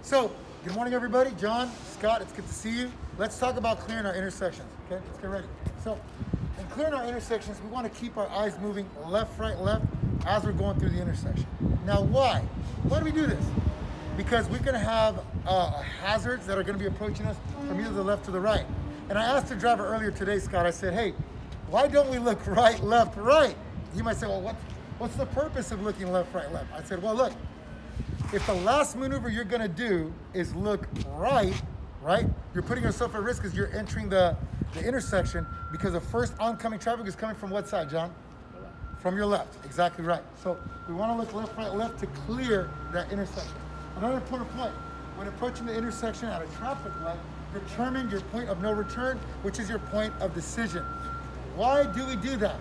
So, good morning everybody. John, Scott, it's good to see you. Let's talk about clearing our intersections, okay? Let's get ready. So, in clearing our intersections, we want to keep our eyes moving left, right, left as we're going through the intersection. Now, why? Why do we do this? Because we're going to have hazards that are going to be approaching us from either the left to the right. And I asked the driver earlier today, Scott, I said, hey, why don't we look right, left, right? You might say, well, what's the purpose of looking left, right, left? I said, well, look, if the last maneuver you're gonna do is look right, you're putting yourself at risk as you're entering the intersection because the first oncoming traffic is coming from what side, John? From your left, exactly right. So we wanna look left, right, left to clear that intersection. Another important point, when approaching the intersection at a traffic light, determine your point of no return, which is your point of decision. Why do we do that?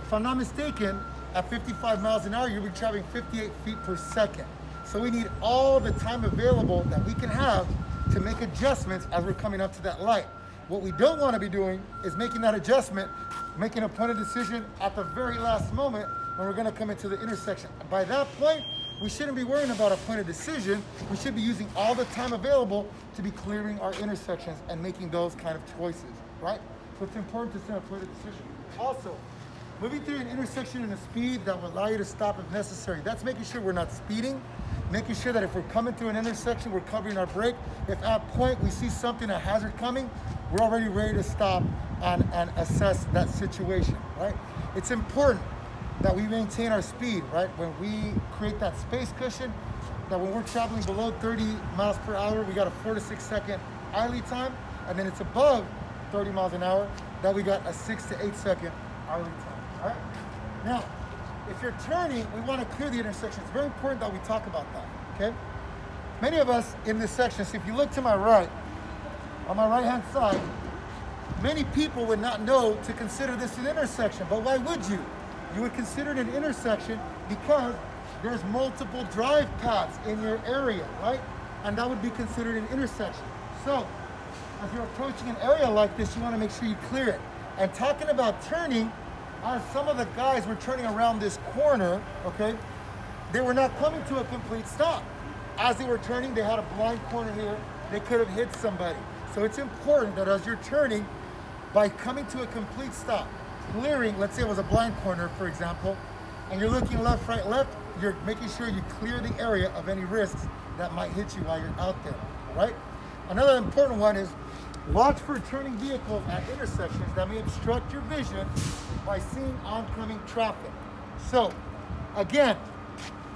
If I'm not mistaken, at 55 miles an hour, you'll be traveling 58 feet per second. So we need all the time available that we can have to make adjustments as we're coming up to that light. What we don't want to be doing is making that adjustment, making a point of decision at the very last moment when we're going to come into the intersection. By that point, we shouldn't be worrying about a point of decision. We should be using all the time available to be clearing our intersections and making those kind of choices, right? So it's important to set a point of decision. Also, moving through an intersection in a speed that will allow you to stop if necessary. That's making sure we're not speeding, making sure that if we're coming through an intersection, we're covering our brake. If at point we see something, a hazard coming, we're already ready to stop and assess that situation, right? It's important that we maintain our speed, right? When we create that space cushion, that when we're traveling below 30 miles per hour, we got a 4 to 6 second idling time, and then it's above 30 miles an hour, that we got a 6 to 8 second idling time. All right. Now, if you're turning, we want to clear the intersection. It's very important that we talk about that, okay? Many of us in this section, so if you look to my right, on my right-hand side, many people would not know to consider this an intersection, but why would you? You would consider it an intersection because there's multiple drive paths in your area, right? And that would be considered an intersection. So, as you're approaching an area like this, you want to make sure you clear it. And talking about turning, as some of the guys were turning around this corner, okay, they were not coming to a complete stop. As they were turning, they had a blind corner here. They could have hit somebody. So it's important that as you're turning, by coming to a complete stop, clearing, let's say it was a blind corner, for example, and you're looking left, right, left, you're making sure you clear the area of any risks that might hit you while you're out there, right? Another important one is watch for turning vehicles at intersections that may obstruct your vision by seeing oncoming traffic. So, again,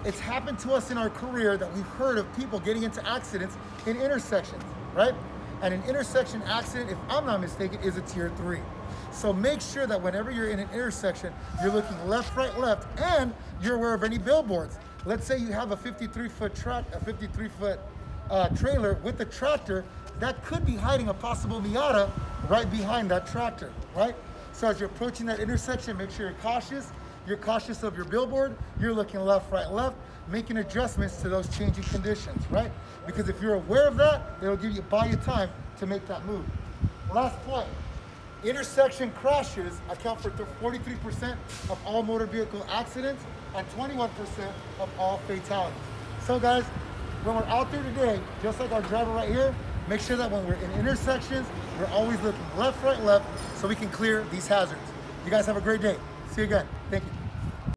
it's happened to us in our career that we've heard of people getting into accidents in intersections, right? And an intersection accident, if I'm not mistaken, is a tier 3. So make sure that whenever you're in an intersection, you're looking left, right, left, and you're aware of any billboards. Let's say you have a 53-foot trailer with a tractor that could be hiding a possible Miata right behind that tractor, right? So as you're approaching that intersection, make sure you're cautious. You're cautious of your billboard. You're looking left, right, left, making adjustments to those changing conditions, right? Because if you're aware of that, it'll buy you time to make that move. Last point, intersection crashes account for 43% of all motor vehicle accidents and 21% of all fatalities. So guys, when we're out there today, just like our driver right here, make sure that when we're in intersections, we're always looking left, right, left, so we can clear these hazards. You guys have a great day. See you again.